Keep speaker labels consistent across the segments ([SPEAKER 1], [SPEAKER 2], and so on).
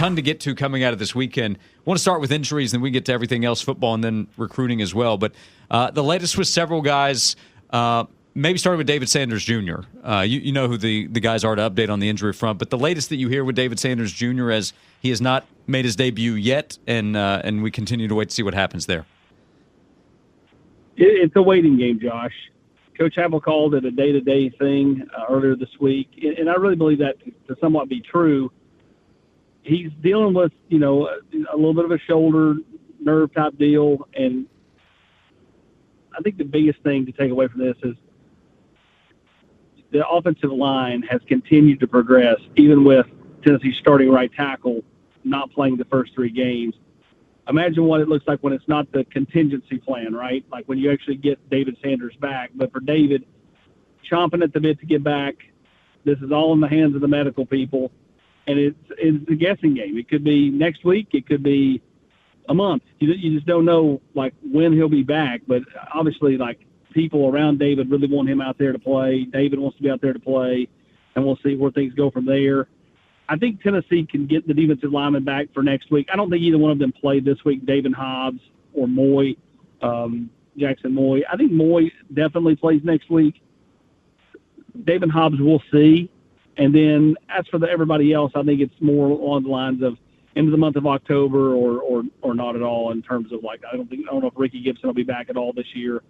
[SPEAKER 1] ton to get to coming out of this weekend. I want to start with injuries, and then we get to everything else, football, and then recruiting as well. But the latest with several guys, maybe starting with David Sanders Jr. You know who the guys are to update on the injury front, but the latest that you hear with David Sanders Jr. as he has not made his debut yet, and we continue to wait to see what happens there.
[SPEAKER 2] It's a waiting game, Josh. Coach Havel called it a day-to-day thing earlier this week, and I really believe that to somewhat be true. He's dealing with, a little bit of a shoulder nerve type deal, and I think the biggest thing to take away from this is the offensive line has continued to progress, even with Tennessee's starting right tackle not playing the first 3 games. Imagine what it looks like when it's not the contingency plan, right? Like when you actually get David Sanders back. But for David, chomping at the bit to get back, this is all in the hands of the medical people. And it's a guessing game. It could be next week. It could be a month. You just don't know, like, when he'll be back. But obviously, like, people around David really want him out there to play. David wants to be out there to play. And we'll see where things go from there. I think Tennessee can get the defensive lineman back for next week. I don't think either one of them played this week, David Hobbs or Moy, Jackson Moy. I think Moy definitely plays next week. David Hobbs, we'll see. And then as for everybody else, I think it's more along the lines of into the month of October or not at all in terms of, like, I don't know if Ricky Gibson will be back at all this year.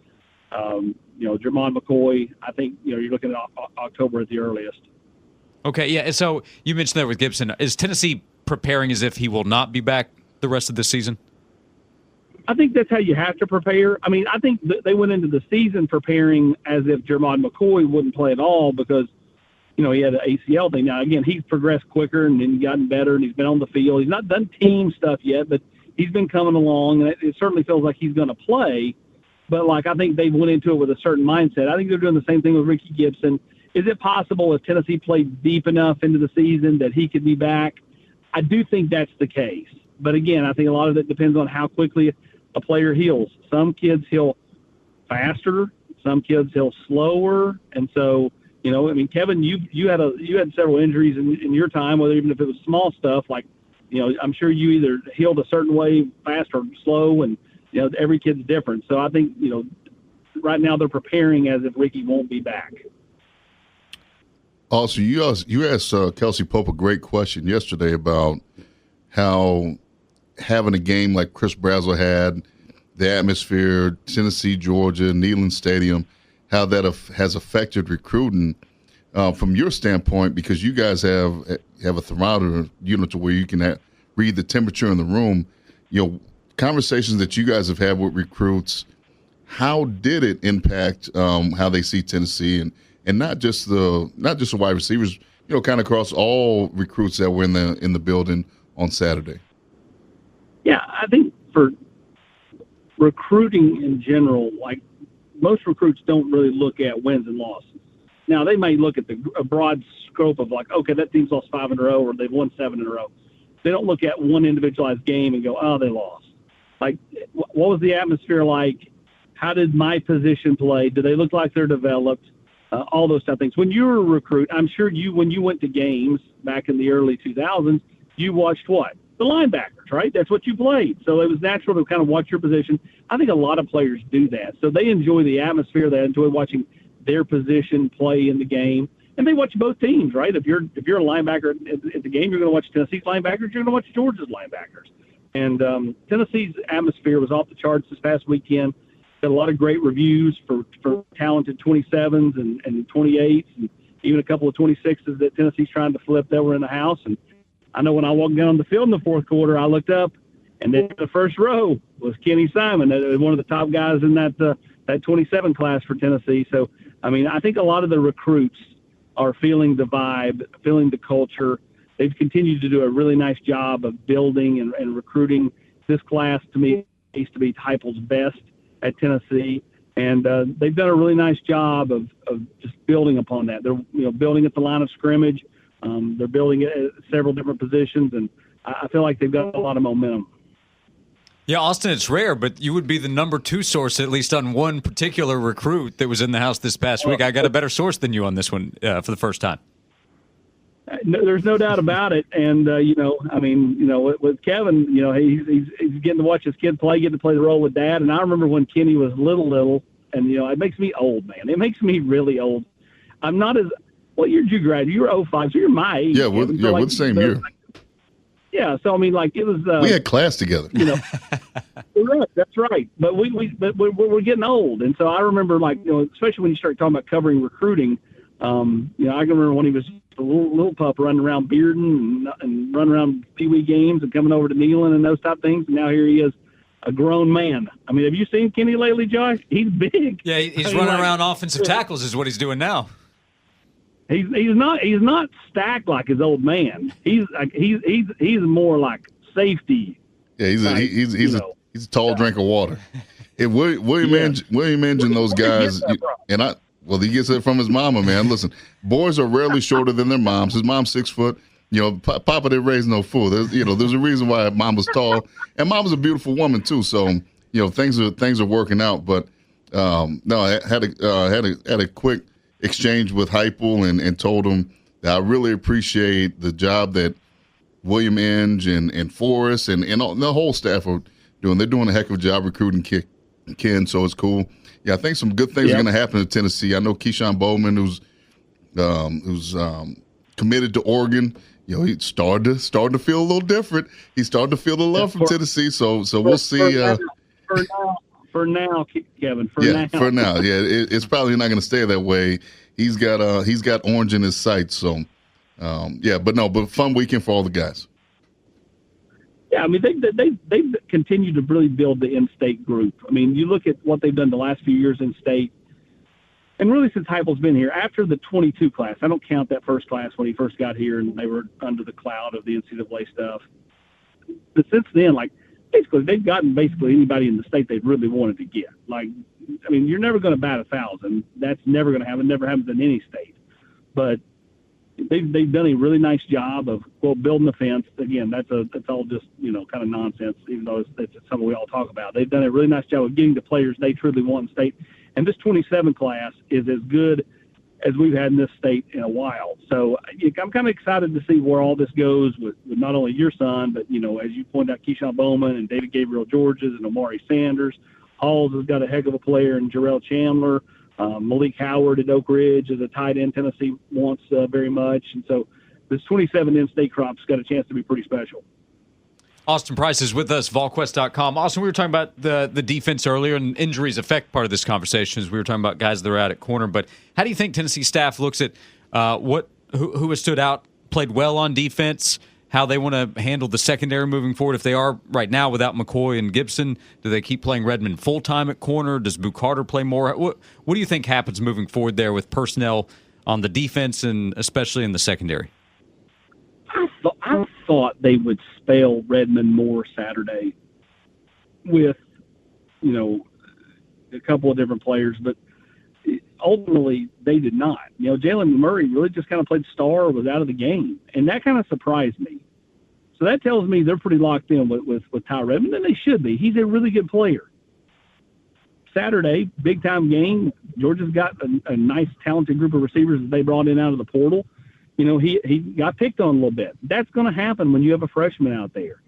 [SPEAKER 2] Jermon McCoy, I think, you're looking at October at the earliest.
[SPEAKER 1] Okay, yeah, so you mentioned that with Gibson. Is Tennessee preparing as if he will not be back the rest of the season?
[SPEAKER 2] I think that's how you have to prepare. I mean, I think they went into the season preparing as if Jermon McCoy wouldn't play at all because, he had an ACL thing. Now, again, he's progressed quicker and gotten better, and he's been on the field. He's not done team stuff yet, but he's been coming along, and it certainly feels like he's going to play. But, like, I think they went into it with a certain mindset. I think they're doing the same thing with Ricky Gibson. Is it possible if Tennessee played deep enough into the season that he could be back? I do think that's the case. But, again, I think a lot of it depends on how quickly a player heals. Some kids heal faster. Some kids heal slower. And so, Kevin, you had several injuries in your time, whether even if it was small stuff, like, I'm sure you either healed a certain way fast or slow, and, every kid's different. So I think, right now they're preparing as if Ricky won't be back.
[SPEAKER 3] Also, you asked Kelsey Pope a great question yesterday about how having a game like Chris Brazzell had, the atmosphere, Tennessee, Georgia, Neyland Stadium, how that has affected recruiting from your standpoint, because you guys have a thermometer, to where you can read the temperature in the room. Conversations that you guys have had with recruits, how did it impact how they see Tennessee and not just the wide receivers, kind of across all recruits that were in the building on Saturday?
[SPEAKER 2] Yeah, I think for recruiting in general, like, most recruits don't really look at wins and losses. Now, they may look at a broad scope of, like, okay, that team's lost 5 in a row or they've won 7 in a row. They don't look at one individualized game and go, oh, they lost. Like, what was the atmosphere like? How did my position play? Do they look like they're developed? All those type of things. When you were a recruit, I'm sure when you went to games back in the early 2000s, you watched what? The linebackers, right? That's what you played. So it was natural to kind of watch your position. I think a lot of players do that. So they enjoy the atmosphere. They enjoy watching their position play in the game. And they watch both teams, right? If you're a linebacker at the game, you're going to watch Tennessee's linebackers. You're going to watch Georgia's linebackers. And Tennessee's atmosphere was off the charts this past weekend. Got a lot of great reviews for talented 27s and 28s, and even a couple of 26s that Tennessee's trying to flip that were in the house. And I know when I walked down the field in the fourth quarter, I looked up, and then the first row was Kenny Simon, one of the top guys in that 27 class for Tennessee. So, I mean, I think a lot of the recruits are feeling the vibe, feeling the culture. They've continued to do a really nice job of building and recruiting. This class, to me, needs to be Heupel's best at Tennessee, and they've done a really nice job of just building upon that. They're building at the line of scrimmage. They're building at several different positions, and I feel like they've got a lot of momentum.
[SPEAKER 1] Yeah, Austin, it's rare, but you would be the number 2 source, at least on one particular recruit that was in the house this past week. I got a better source than you on this one for the first time.
[SPEAKER 2] No, there's no doubt about it. And, with Kevin, he's getting to watch his kid play, getting to play the role with Dad. And I remember when Kenny was little, and, it makes me old, man. It makes me really old. I'm not as – what year did you graduate? You were 05, so you're my age.
[SPEAKER 3] Yeah, we're the same year.
[SPEAKER 2] Yeah, so, it was
[SPEAKER 3] we had class together.
[SPEAKER 2] Right, that's right. But we're getting old. And so I remember, especially when you start talking about covering recruiting, I can remember when he was a little pup running around Bearden and running around Pee Wee games and coming over to Neyland and those type of things. And now here he is, a grown man. Have you seen Kenny lately, Josh? He's big.
[SPEAKER 1] Yeah, he's running around offensive tackles is what he's doing now.
[SPEAKER 2] He's not stacked like his old man. He's more like safety.
[SPEAKER 3] Yeah, he's a tall drink of water. If William Engine, those guys, well, he gets it from his mama, man. Listen, boys are rarely shorter than their moms. His mom's 6 foot. Papa didn't raise no fool. There's a reason why mom was tall, and mom was a beautiful woman too. So, things are working out. But no, I had a quick exchange with Heupel and told him that I really appreciate the job that William Inge and Forrest and the whole staff are doing. They're doing a heck of a job recruiting Ken, so it's cool. Yeah, I think some good things are going to happen in Tennessee. I know Keyshawn Bowman, who's committed to Oregon. He's starting to feel a little different. He's starting to feel the love from Tennessee. So we'll see.
[SPEAKER 2] For now, Kevin. For
[SPEAKER 3] now. Yeah, it's probably not going to stay that way. He's got orange in his sights. So but fun weekend for all the guys.
[SPEAKER 2] Yeah, they've continued to really build the in-state group. You look at what they've done the last few years in-state, and really since Heupel's been here, after the 22 class, I don't count that first class when he first got here and they were under the cloud of the NCAA stuff. But since then, basically they've gotten anybody in the state they really wanted to get. You're never going to bat 1,000. That's never going to happen. Never happens in any state. But they've done a really nice job of building the fence. Again, that's all just kind of nonsense, even though it's something we all talk about. They've done a really nice job of getting the players they truly want in state. And this 27 class is as good as we've had in this state in a while. So I'm kind of excited to see where all this goes with not only your son, but as you pointed out, Keyshawn Bowman and David Gabriel Georges and Omari Sanders. Halls has got a heck of a player in Jarrell Chandler. Malik Howard at Oak Ridge is a tight end Tennessee wants very much. And so this 27 in-state crop's got a chance to be pretty special.
[SPEAKER 1] Austin Price is with us, Volquest.com. Austin, we were talking about the defense earlier, and injuries affect part of this conversation as we were talking about guys that are out at corner. But how do you think Tennessee staff looks at who has stood out, played well on defense, how they want to handle the secondary moving forward? If they are right now without McCoy and Gibson, do they keep playing Redmond full-time at corner? Does Boo Carter play more? What do you think happens moving forward there with personnel on the defense and especially in the secondary?
[SPEAKER 2] I thought they would spell Redmond more Saturday with, a couple of different players, but ultimately they did not. Jalen Murray really just kind of played star, was out of the game, and that kind of surprised me. So that tells me they're pretty locked in with Ty Redmond, and they should be. He's a really good player. Saturday, big-time game. Georgia's got a nice, talented group of receivers that they brought in out of the portal. He got picked on a little bit. That's going to happen when you have a freshman out there.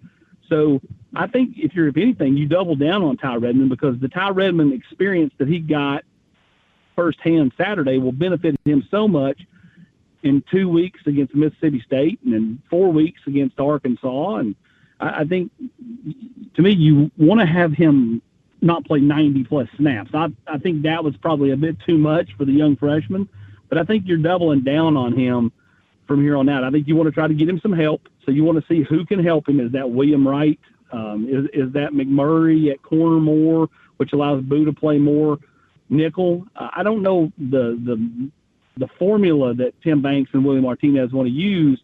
[SPEAKER 2] So I think if anything, you double down on Ty Redmond, because the Ty Redmond experience that he got firsthand Saturday will benefit him so much in 2 weeks against Mississippi State and in 4 weeks against Arkansas. And I think, to me, you want to have him not play 90-plus snaps. I think that was probably a bit too much for the young freshman, but I think you're doubling down on him from here on out. I think you want to try to get him some help. So you want to see who can help him. Is that William Wright? Is that McMurray at corner more, which allows Boo to play more nickel? I don't know the formula that Tim Banks and William Martinez want to use,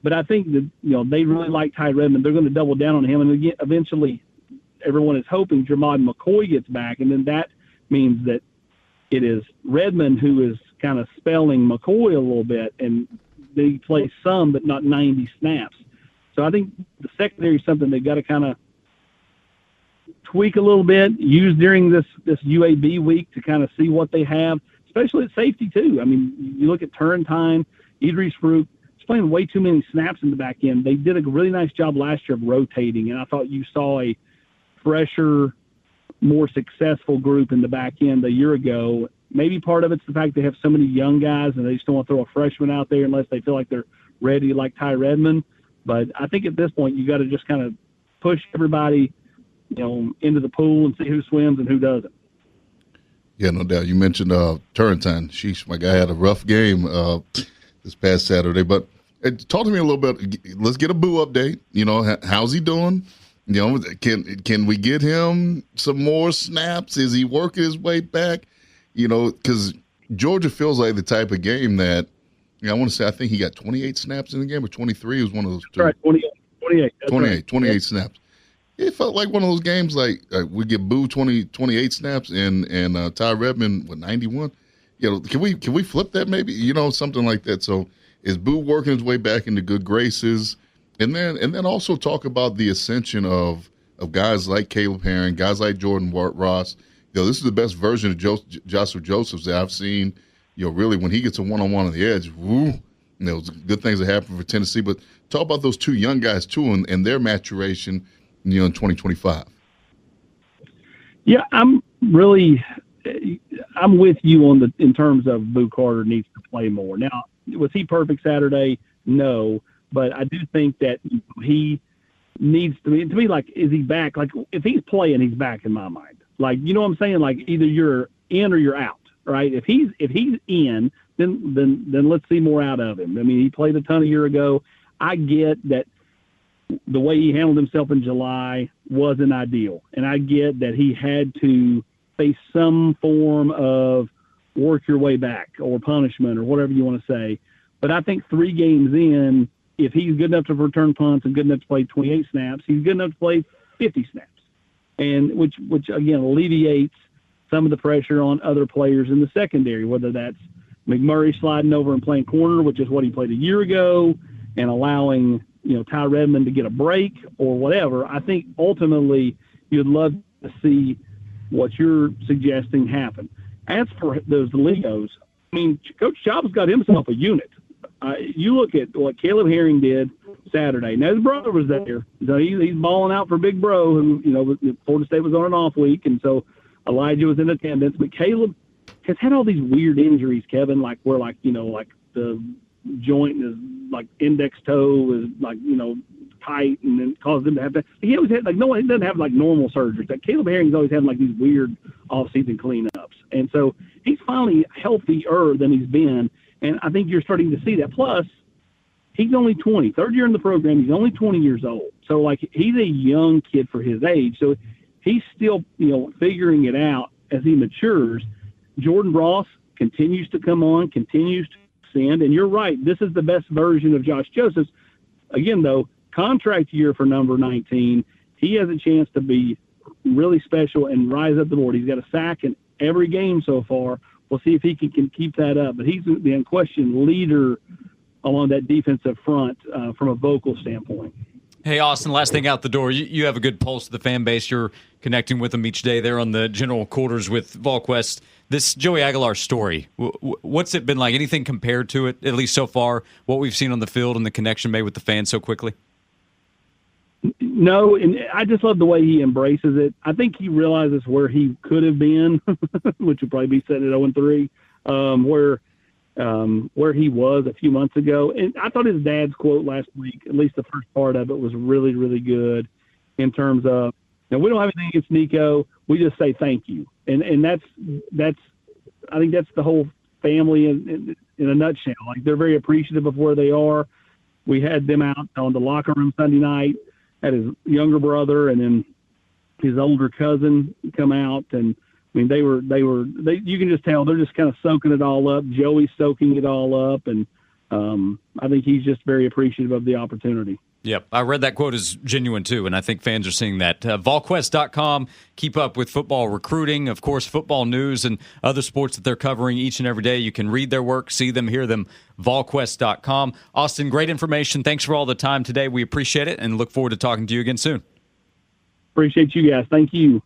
[SPEAKER 2] but I think that they really like Ty Redmond. They're going to double down on him, and again, eventually everyone is hoping Jermod McCoy gets back, and then that means that it is Redmond who is kind of spelling McCoy a little bit, and they play some but not 90 snaps. So I think the secondary is something they've got to kind of tweak a little bit, use during this UAB week to kind of see what they have, especially at safety too. You look at Turrentine, Idris Fruit, playing way too many snaps in the back end. They did a really nice job last year of rotating, and I thought you saw a fresher, more successful group in the back end a year ago. Maybe part of it's the fact they have so many young guys and they just don't want to throw a freshman out there unless they feel like they're ready, like Ty Redmond. But I think at this point you got to just kind of push everybody, into the pool and see who swims and who doesn't.
[SPEAKER 3] Yeah, no doubt. You mentioned Turrentine. Sheesh, my guy had a rough game this past Saturday. But talk to me a little bit. Let's get a Boo update. How's he doing? Can we get him some more snaps? Is he working his way back? Because Georgia feels like the type of game that, I want to say, I think he got 28 snaps in the game, or 23. It was one of those two.
[SPEAKER 2] Right, 28.
[SPEAKER 3] 28
[SPEAKER 2] right.
[SPEAKER 3] snaps. It felt like one of those games like we get Boo 28 snaps and Ty Redmond with 91. Can we flip that maybe? Something like that. So is Boo working his way back into good graces? And then also talk about the ascension of guys like Caleb Herring, guys like Jordan Ross. This is the best version of Joshua Josephs that I've seen. Really when he gets a one-on-one on the edge, good things that happen for Tennessee. But talk about those two young guys too and their maturation, in 2025.
[SPEAKER 2] Yeah, I'm with you in terms of Boo Carter needs to play more. Now, was he perfect Saturday? No, but I do think that he needs to be like, is he back? Like, if he's playing, he's back in my mind. Like, you know what I'm saying? Like, either you're in or you're out, right? If he's in, then let's see more out of him. I mean, he played a ton a year ago. I get that the way he handled himself in July wasn't ideal, and I get that he had to face some form of work your way back or punishment or whatever you want to say. But I think 3 games in, if he's good enough to return punts and good enough to play 28 snaps, he's good enough to play 50 snaps, and which again alleviates some of the pressure on other players in the secondary, whether that's McMurray sliding over and playing corner, which is what he played a year ago, and allowing Ty Redmond to get a break or whatever. I think ultimately you'd love to see what you're suggesting happen. As for those Legos, I mean, Coach Jobs got himself a unit. You look at what Caleb Herring did Saturday. Now his brother was there, so he's balling out for Big Bro, who Florida State was on an off week, and so Elijah was in attendance. But Caleb has had all these weird injuries, Kevin, like where like the joint is like index toe is like tight, and then caused him to have that. He always had he doesn't have like normal surgeries. Like Caleb Herring's always had like these weird off-season cleanups, and so he's finally healthier than he's been, and I think you're starting to see that. Plus, he's only 20, third year in the program. He's only 20 years old, so like he's a young kid for his age. So he's still figuring it out as he matures. Jordan Ross continues to come on, continues to ascend, and you're right. This is the best version of Josh Josephs. Again, though, contract year for number 19. He has a chance to be really special and rise up the board. He's got a sack in every game so far. We'll see if he can keep that up. But he's the unquestioned leader along that defensive front from a vocal standpoint.
[SPEAKER 1] Hey, Austin, last thing out the door. You have a good pulse of the fan base. You're connecting with them each day. They're on the general quarters with Volquest. This Joey Aguilar story, what's it been like? Anything compared to it, at least so far, what we've seen on the field and the connection made with the fans so quickly?
[SPEAKER 2] No, and I just love the way he embraces it. I think he realizes where he could have been, which would probably be set at 0-3, where he was a few months ago. And I thought his dad's quote last week, at least the first part of it, was really, really good in terms of, we don't have anything against Nico. We just say thank you. And that's I think that's the whole family in a nutshell. Like, they're very appreciative of where they are. We had them out on the locker room Sunday night, had his younger brother and then his older cousin come out, and I mean, they you can just tell they're just kind of soaking it all up. Joey's soaking it all up, and I think he's just very appreciative of the opportunity.
[SPEAKER 1] Yep, I read that quote as genuine too, and I think fans are seeing that. Volquest.com, keep up with football recruiting, of course, football news and other sports that they're covering each and every day. You can read their work, see them, hear them, Volquest.com. Austin, great information. Thanks for all the time today. We appreciate it and look forward to talking to you again soon.
[SPEAKER 2] Appreciate you guys. Thank you.